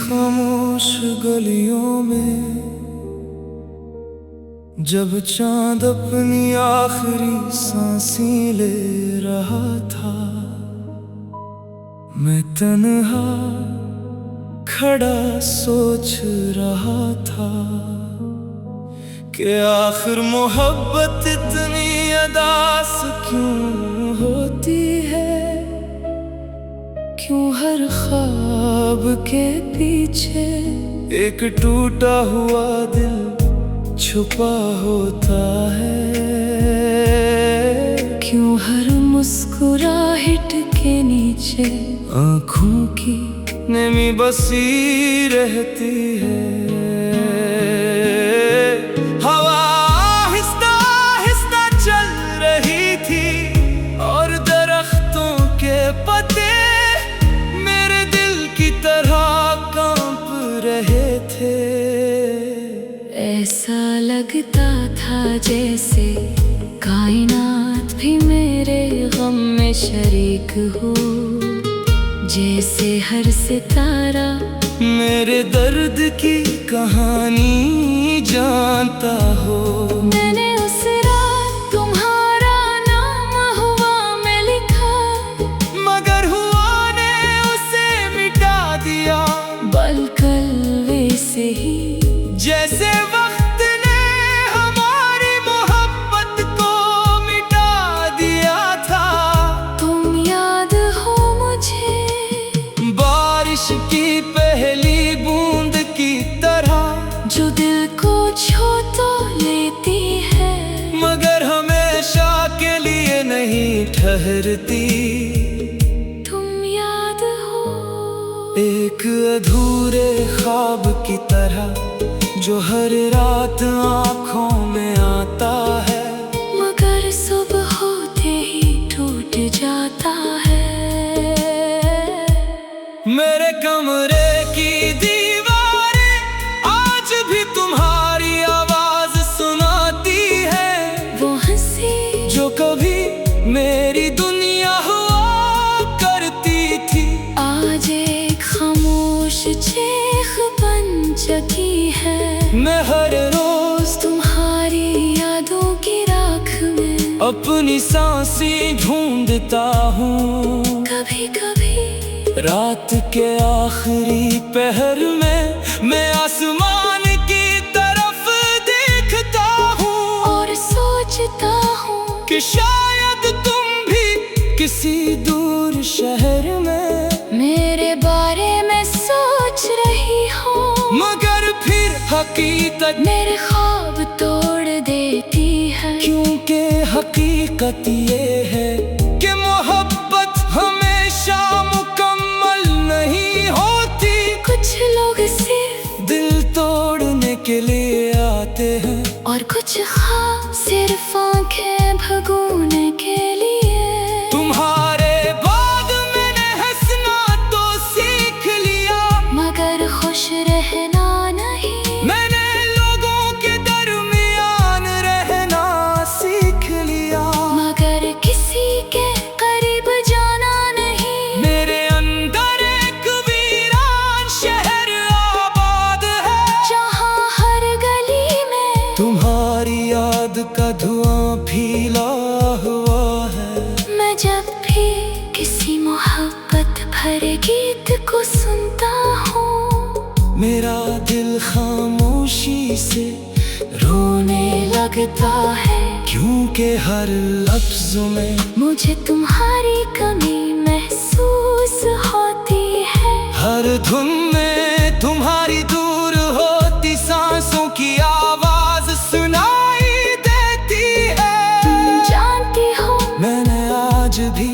खामोश गलियों में जब चांद अपनी आखिरी सांसें ले रहा था, मैं तन्हा खड़ा सोच रहा था कि आखिर मोहब्बत इतनी अदास क्यों होती है। क्यों हर ख्वाब के पीछे एक टूटा हुआ दिल छुपा होता है। क्यों हर मुस्कुराहट के नीचे आँखों की नमी बसी रहती है। हवा आहिस्ता आहिस्ता चल रही थी और दरख्तों के पत्ते मेरे दिल की तरह कांप रहे थे। ऐसा लगता था जैसे कायनात भी मेरे गम में शरीक हो, जैसे हर सितारा मेरे दर्द की कहानी जानता हो। मैंने उस रात तुम्हारा नाम हवा में लिखा, मगर हुआ ने उसे मिटा दिया। बलकल वैसे ही जैसे वक्त ने हमारी मोहब्बत को मिटा दिया था। तुम याद हो मुझे बारिश की पहली बूंद की तरह, जो दिल को छू तो लेती है मगर हमेशा के लिए नहीं ठहरती। तुम याद हो एक अधूरे ख्वाब की तरह जो हर रात आँखों में आता है, मगर सुबह होते ही टूट जाता है। मेरे कमरे की दीवारें आज भी तुम्हारी आवाज सुनाती है। वो हंसी जो कभी मेरी दुनिया हुआ करती थी, आज एक खामोश चीख बन चुकी है। मैं हर रोज तुम्हारी यादों की राख में अपनी सांसें ढूंढता हूँ। कभी कभी रात के आखिरी पहर में मैं आसमान की तरफ देखता हूँ और सोचता हूँ कि शायद तुम भी किसी दूर शहर में मेरे बारे में सोच रही हो, मगर फिर हकीकत मेरे ख्वाब तोड़ देती है। क्योंकि हकीकत ये है कि मोहब्बत हमेशा मुकम्मल नहीं होती। कुछ लोग सिर्फ दिल तोड़ने के लिए आते हैं और कुछ ख्वाब सिर्फ आंखें भगोने के लिए। तुम्हारे बाद मैंने हंसना तो सीख लिया, मगर खुश रहना नहीं। मैंने लोगों के दरमियान रहना सीख लिया, मगर किसी के करीब जाना नहीं। मेरे अंदर एक वीरान शहर आबाद है, जहाँ हर गली में तुम्हारी याद का धुआं फैला हुआ है। मैं जब भी किसी मोहब्बत भरे गीत को सुनता हूँ, मेरा दिल खामोशी से रोने लगता है। क्योंकि हर लफ्ज में मुझे तुम्हारी कमी महसूस होती है। हर धुन में तुम्हारी दूर होती सांसों की आवाज सुनाई देती है। तुम जानती हो मैंने आज भी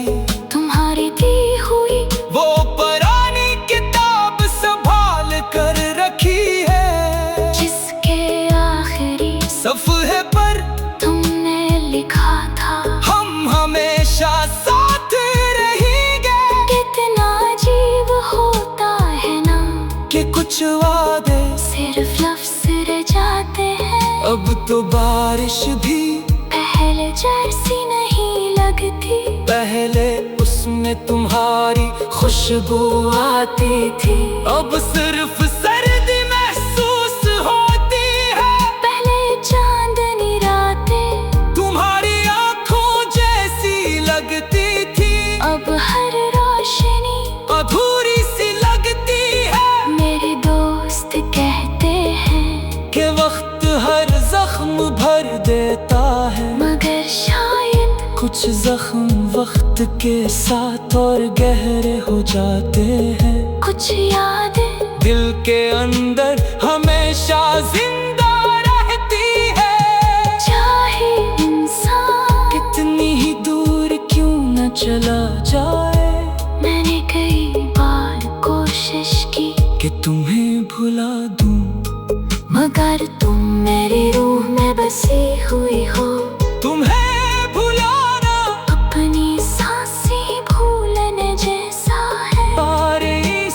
तुम्हारी दी हुई वो पुरानी किताब संभाल कर रखी है, जिसके आखिरी सफ़हे पर तुमने लिखा था, हम हमेशा साथ रहेंगे। कितना अजीब होता है ना कि कुछ वादे सिर्फ लफ्ज़ रह जाते हैं। अब तो बारिश भी पहले जैसी नहीं लगती, पहले उसमें तुम्हारी खुशबू आती थी। अब सिर्फ कुछ जख्म वक्त के साथ और गहरे हो जाते हैं। कुछ यादें दिल के अंदर हमेशा जिंदा रहती है। चाहे इंसान कितनी ही दूर क्यों न चला जाए, मैंने कई बार कोशिश की कि तुम्हें भुला दूं, मगर तुम मेरी रूह में बसी हुई हो। तुम्हें भुलाना अपनी सांसें भूलने जैसा है। और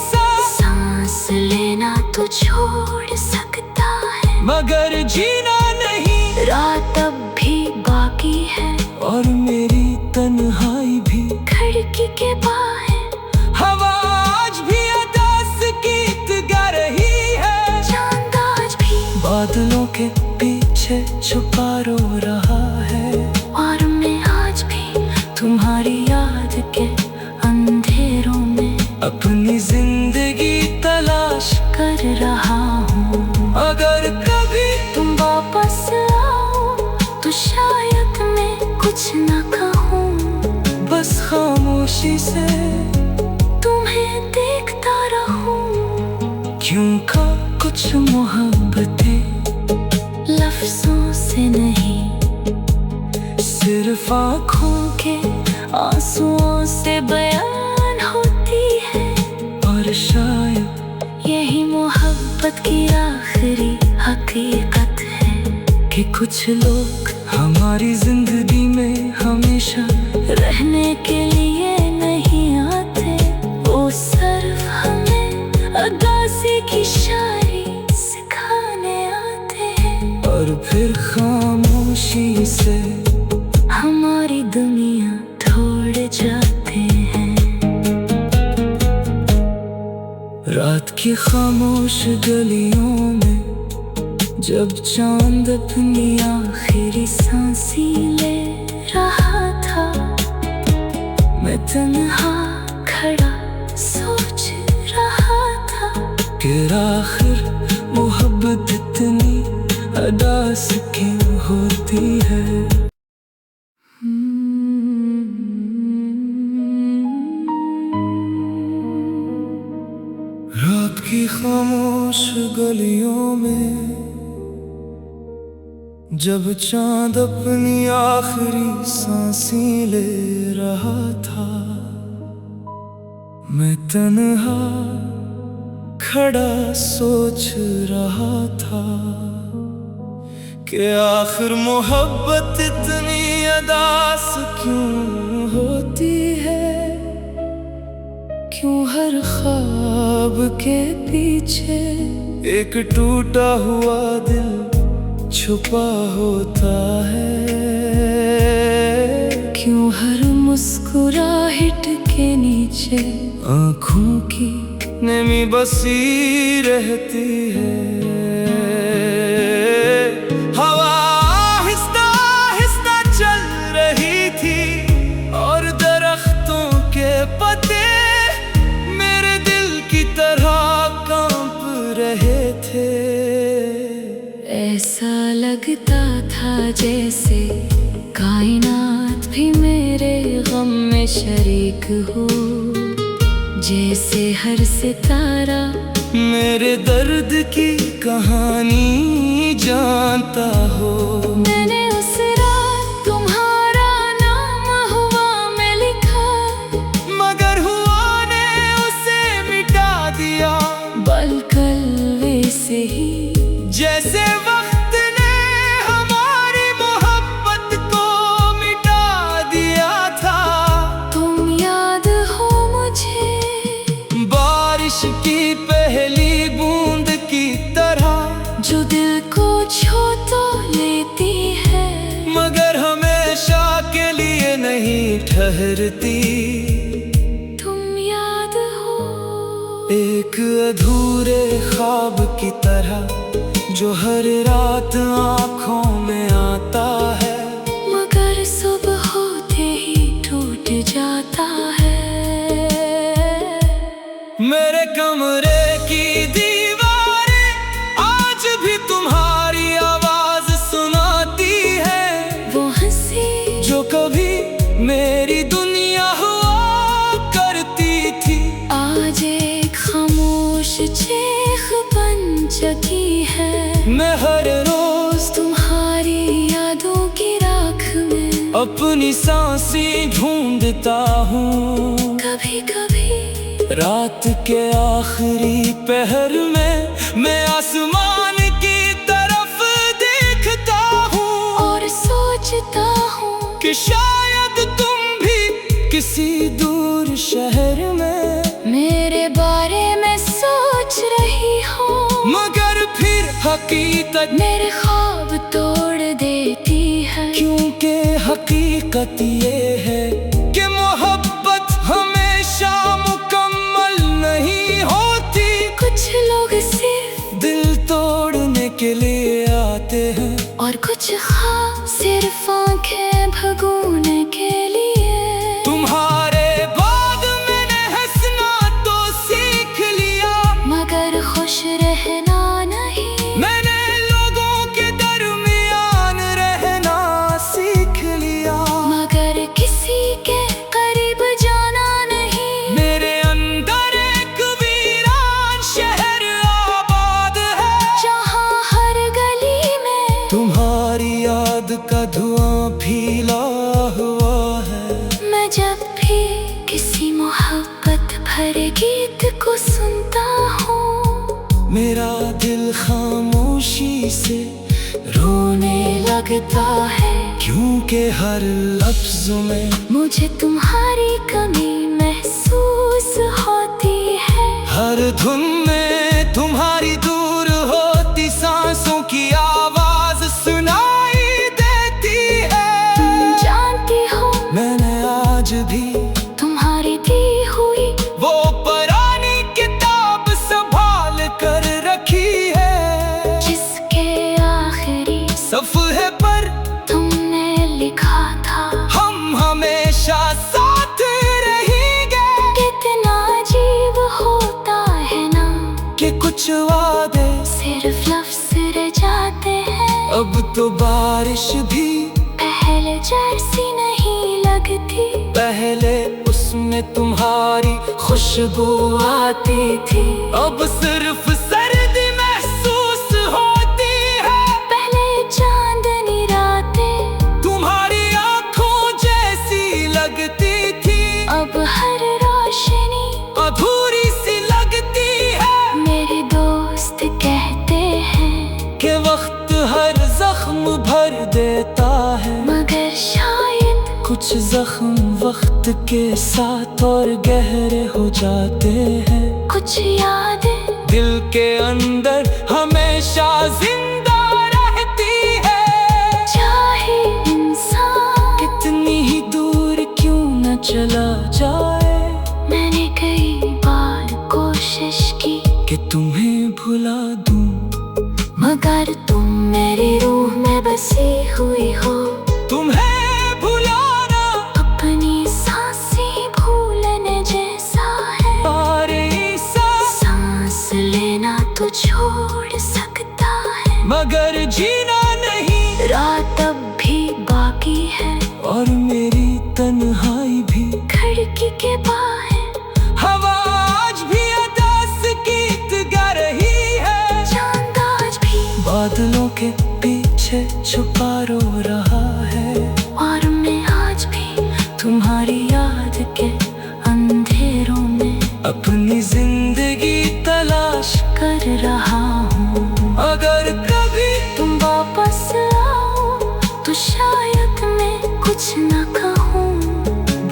सांस लेना तो छोड़ सकता है, मगर जीना नहीं। रात अब भी बाकी है और मेरी तन्हाई भी। खिड़की के बाहर हवा आज भी अदास गीत गा रही है। चांद आज भी बादलों के पीछे छुपा रो रहा है। और मैं आज भी तुम्हारी याद के अंधेरों में अपनी जिंदगी तलाश। कर रहा हूँ। अगर कभी तुम वापस आओ तो शायद मैं कुछ न कहूँ, बस खामोशी से तुम्हें देखता रहूँ। क्यों का कुछ मोहब्बतें लफ्जों से नहीं, सिर्फ आँखों के आंसुओं से बयान होती है। और शायद यही मोहब्बत की आखिरी हकीकत है कि कुछ लोग हमारी जिंदगी में हमेशा रहने के लिए नहीं आते। वो सिर्फ हमें अदासी की शायरी सिखाने आते हैं। और फिर खामोशी से हमारी दुनिया छोड़ जाते हैं। रात की खामोश गलियों में जब चांद अपनी आखिरी सांसें ले रहा था, मैं तन्हा खड़ा सोच रहा था कि आखिर मोहब्बत इतनी अदास क्यों होती है। रात की खामोश गलियों में जब चांद अपनी आखिरी सांसें ले रहा था, मैं तन्हा खड़ा सोच रहा था कि आखिर मोहब्बत इतनी अदास क्यों होती है। क्यों हर ख्वाब के पीछे एक टूटा हुआ दिल छुपा होता है। क्यों हर मुस्कुराहट के नीचे आँखों की नमी बसी रहती है। हवा आहिस्ता आहिस्ता चल रही थी और दरख्तों के पत्ते मेरे दिल की तरह कांप रहे थे। ऐसा लगता था जैसे कायनात भी मेरे गम में शरीक हो, जैसे हर सितारा मेरे दर्द की कहानी जानता हो। मैंने उस रात तुम्हारा नाम हुआ में लिखा, मगर हुआ ने उसे मिटा दिया। बलकल वैसे ही जैसे वक्त ने हमारी मोहब्बत को मिटा दिया था। तुम याद हो मुझे बारिश की पहली बूंद की तरह जो दिल को छू तो लेती है, मगर हमेशा के लिए नहीं ठहरती। तुम याद हो एक अधूरे ख्वाब की तरह जो हर रात आँखों में आता है, मगर सुबह होते ही टूट जाता है। मेरे कमरे की दीवारें आज भी तुम्हारी आवाज सुनाती है। वो हंसी जो कभी अपनी सांसें ढूंढता हूँ। कभी कभी रात के आखिरी पहर में मैं आसमान की तरफ देखता हूँ और सोचता हूँ कि शायद तुम भी किसी दूर शहर में मेरे बारे में सोच रही हो। मगर फिर हकीकत मेरे ख्वाब तोड़ देती है, क्योंकि हकीकत ये है कि मोहब्बत हमेशा मुकम्मल नहीं होती। कुछ लोग सिर्फ दिल तोड़ने के लिए आते हैं और कुछ ख्वाब सिर्फ आंखें भगोने के लिए। तुम्हारे बाद मैंने हंसना तो सीख लिया, मगर खुश रहना नहीं। मैंने लोगों के दरमियान रहना सीख लिया, मगर किसी के करीब जाना नहीं। मेरे अंदर एक वीरान शहर आबाद है, जहाँ हर गली में तुम्हारी याद का धुआं फैला हुआ है। मैं जब भी किसी मोहब्बत भरे गीत को सुनता हूँ, मेरा दिल खामोशी से रोने लगता है, क्योंकि हर लफ्ज में मुझे तुम्हारी कमी महसूस होती है। हर धुन में तुम्हारी दूर होती सांसों की आवाज सुनाई देती है। तुम जानती हो मैंने आज भी तुम्हारी दी हुई वो पुरानी किताब संभाल कर रखी है, जिसके आखिरी सफ़हे पर तुमने लिखा था, हम हमेशा साथ रहेंगे। कितना अजीब होता है ना कि कुछ वादे सिर्फ लफ्ज रह जाते हैं। अब तो बारिश भी पहले जैसी नहीं लगती, पहले उसमें तुम्हारी खुशबू आती थी, अब सिर्फ सर्दी महसूस होती है। पहले चांदनी रातें तुम्हारी आंखों जैसी लगती थी, अब हर रोशनी अधूरी सी लगती है। मेरे दोस्त कहते हैं कि वक्त हर जख्म भर देता है, मगर शायद कुछ जख्म वक्त के साथ और गहरे हो जाते हैं। कुछ यादें दिल के अंदर हमेशा जिंदा रहती है, चाहे इंसान कितनी ही दूर क्यों न चला जाए। मैंने कई बार कोशिश की कि तुम्हें भुला दूं, मगर तुम मेरी रूह में बसी हुई हो। तुम्हें भुलाना अपनी सांसें भूलने जैसा है, सांस लेना तो छोड़ सकता है, मगर जीना नहीं। रात अब भी बाकी है और मेरी तन्हाई भी, खिड़की के बाहर हवा आज भी अदास गीत गा रही है। चांद आज भी बादलों के पीछे छुपा रो रहा है, और मैं आज भी तुम्हारी याद के अंधेरों में अपनी जिंदगी तलाश कर रहा हूँ। अगर कभी तुम वापस आओ तो शायद मैं कुछ न कहूँ,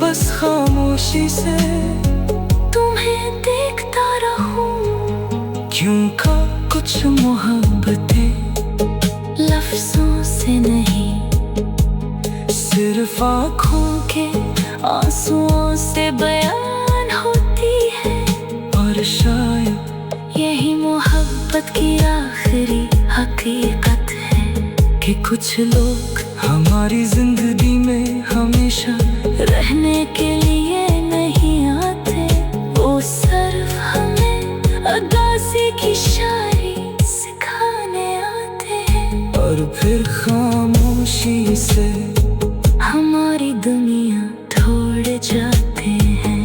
बस खामोशी से तुम्हें देखता रहूँ। क्यों का कुछ मोहब्बतें लफ्जों से नहीं, सिर्फ आँखों के आंसुओं से बयान होती है, और शायद यही मोहब्बत की आखिरी हकीकत है। कि कुछ लोग हमारी जिंदगी में हमेशा रहने के लिए नहीं आते, वो सिर्फ हमें अदासी की शायरी सिखाने आते हैं, और फिर खामोशी से हमारी दुनिया छोड़ जाते हैं।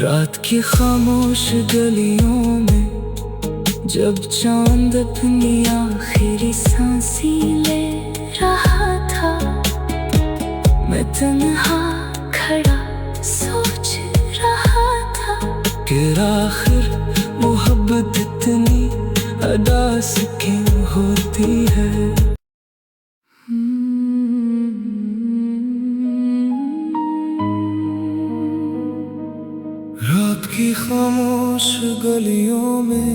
रात की खामोश गलियों में जब चांद अपनी आखिरी सांसें ले रहा हैं। रात की खामोश गलियों में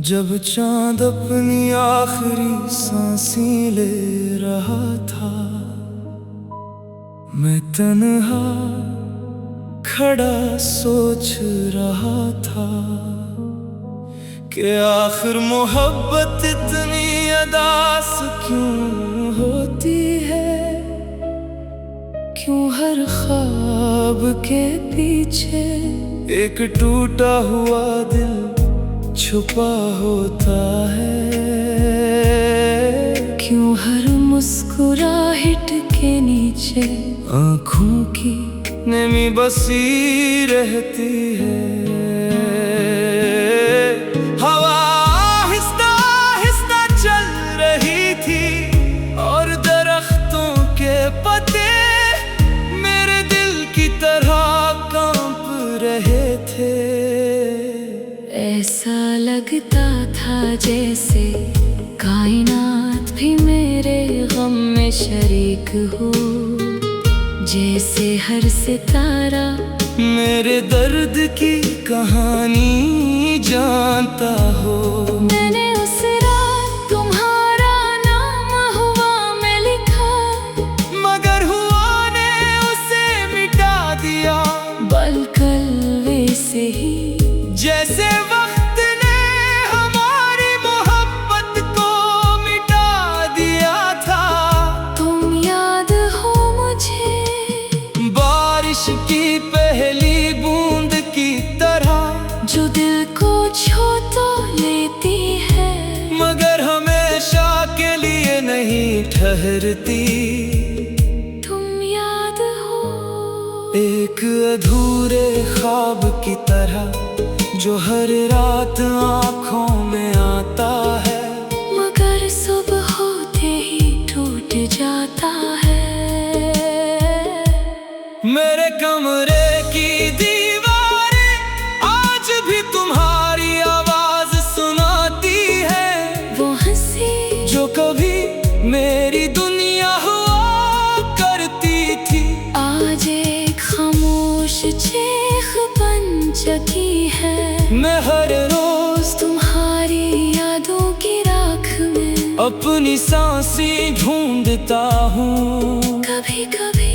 जब चांद अपनी आखिरी सांसें ले रहा था, मैं तन्हा खड़ा सोच रहा था कि आखिर मोहब्बत इतनी अदास क्यों होती है, क्यों हर ख्वाब के पीछे एक टूटा हुआ दिल छुपा होता है, क्यों हर मुस्कुराहट के नीचे आँखों की नमी बसी रहती है। हवा आहिस्ता आहिस्ता चल रही थी और दरख्तों के पत्ते मेरे दिल की तरह कांप रहे थे। ऐसा लगता था जैसे कायनात भी मेरे गम में शरीक हो, जैसे हर सितारा मेरे दर्द की कहानी जानता हो। मैंने उस रात तुम्हारा नाम हुआ में लिखा, मगर हुआ ने उसे मिटा दिया। बलकल से ही जैसे वक्त ने हमारी मोहब्बत को मिटा दिया था। तुम याद हो मुझे बारिश की पहली बूंद की तरह, जो दिल को छू तो लेती है मगर हमेशा के लिए नहीं ठहरती। तुम याद हो एक अधूरे ख्वाब की तरह जो हर रात आँखों में आता है, मगर सुबह होते ही टूट जाता है। मेरे कमरे की दीवारें आज भी तुम्हारी आवाज सुनाती है, वो हंसी जो कभी मेरी दुनिया हुआ करती थी, आज एक खामोश चीख बन चुकी है। मैं हर रोज तुम्हारी यादों की राख में अपनी सांसें ढूंढता हूँ। कभी कभी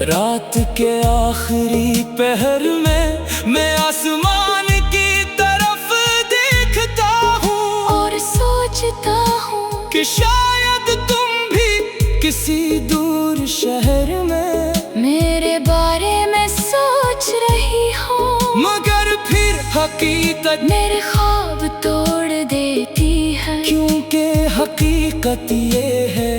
रात के आखिरी पहर में मैं आसमान की तरफ देखता हूँ और सोचता हूँ कि शायद तुम भी किसी दूर शहर में मेरे बारे में सोच रही हो, मगर फिर हकीकत मेरे ख्वाब तोड़ देती है। क्योंकि हकीकत ये है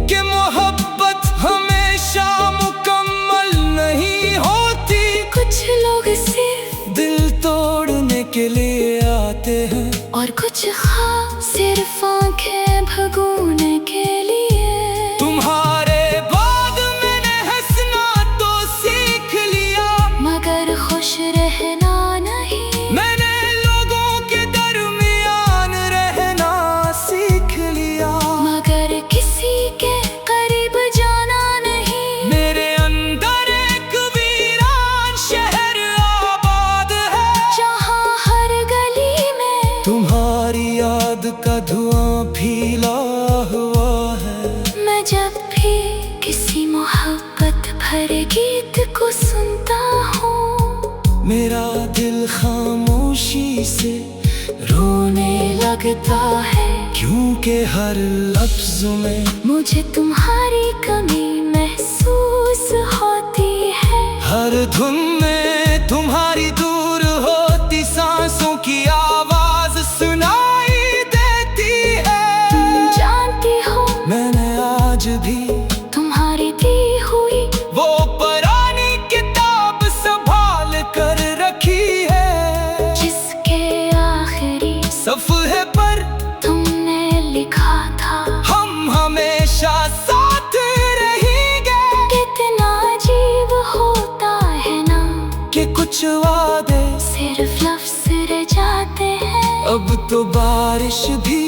कि मोहब्बत हमेशा मुकम्मल नहीं होती। कुछ लोग सिर्फ दिल तोड़ने के लिए आते हैं और कुछ ख्वाब सिर्फ आंखें भगोने के लिए। तुम्हारे बाद मैंने हंसना तो सीख लिया, मगर खुश रहना नहीं। मैंने लोगों के दरमियान रहना सीख लिया, मगर किसी के करीब जाना नहीं। मेरे अंदर एक वीरान शहर आबाद है, जहाँ हर गली में तुम्हारी याद का धुआं फैला हुआ है। मैं जब भी किसी मोहब्बत भरे गीत को सुनता हूँ, मेरा दिल खामोशी से रोने लगता है, क्योंकि हर लफ्ज़ में मुझे तुम्हारी कमी महसूस होती है। हर धुन में तुम्हारी दूर होती सांसों की आवाज सुनाई देती है। तुम जानती हो मैंने आज भी तुम्हारी दी हुई वो पुरानी किताब संभाल कर रखी है, जिसके आखिरी सफ़हे पर तुमने लिखा था, हम हमेशा साथ रहेंगे। कितना अजीब होता है ना कि कुछ वादे सिर्फ लफ्ज़ रह जाते हैं। अब तो बारिश भी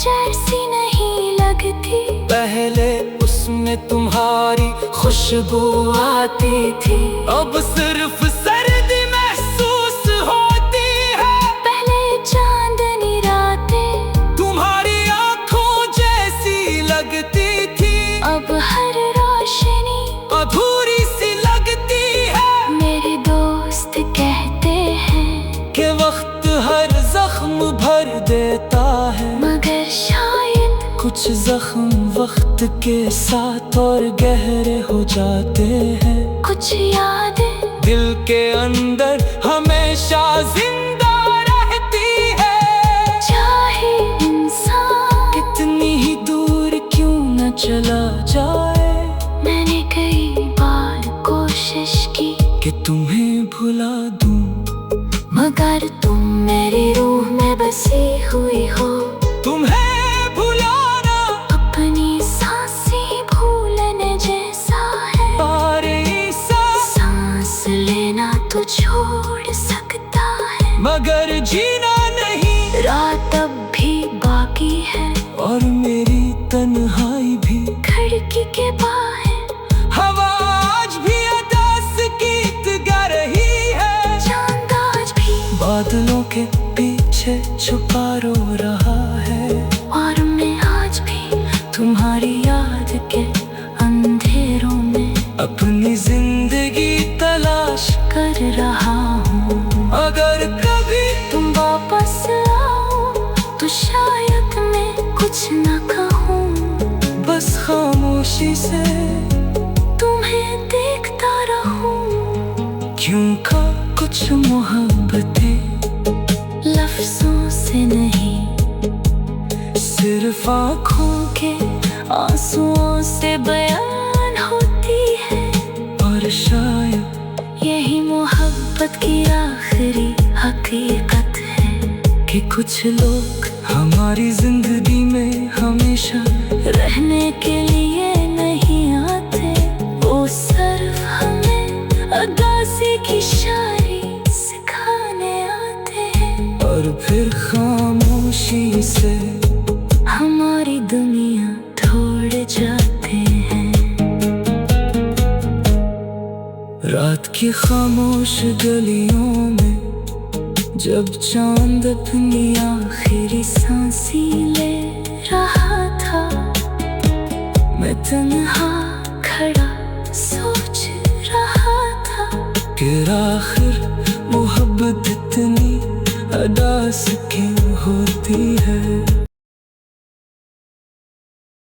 जैसी नहीं लगती। पहले उसमें तुम्हारी खुशबू आती थी, अब सिर्फ सर्दी महसूस होती है। पहले चांदनी रातें तुम्हारी आंखों जैसी लगती थी, अब हर रोशनी अधूरी सी लगती है। मेरे दोस्त कहते हैं कि वक्त हर जख्म भर देता है, मगर शायद कुछ जख्म वक्त के साथ और गहरे हो जाते हैं। कुछ यादें दिल के अंदर हमेशा जिंदा रहती है, चाहे इंसान कितनी ही दूर क्यों न चला जाए। मैंने कई बार कोशिश की कि तुम्हें भुला दूं, मगर तुम मेरी रूह में बसी हुई हो। तुम्हें भुलाना अपनी सांसें भूलने जैसा है, सांस लेना तो छोड़ सकता है, मगर जीना नहीं। रात अब भी बाकी है और मेरी तन्हाई भी, खिड़की के बाहर हवा आज भी उदास गीत गा रही है। चांद आज भी बादलों के पीछे छुपा रो रहा है, और मैं आज भी तुम्हारी याद के अंधेरों में अपनी जिंदगी तलाश। कर रहा हूँ। अगर कभी तुम वापस आओ तो शायद मैं कुछ न कहूँ, बस खामोशी से तुम्हें देखता रहूँ। क्यों का कुछ मोहब्बतें लफ्जों से नहीं, सिर्फ आँखों के आंसुओं से बयान होती है। और शायद यही मोहब्बत की आखिरी हकीकत है कि कुछ लोग हमारी जिंदगी में हमेशा रहने के लिए नहीं आते, वो सिर्फ हमें अदासी की शायरी सिखाने आते हैं। और फिर खामोशी से हमारी दुनिया छोड़ जाते हैं। रात की खामोश गलियों में जब चांद अपनी आखिरी सांसें ले रहा था, मैं तन्हा खड़ा सोच रहा था कि आखिर मोहब्बत इतनी अदास क्यों होती है।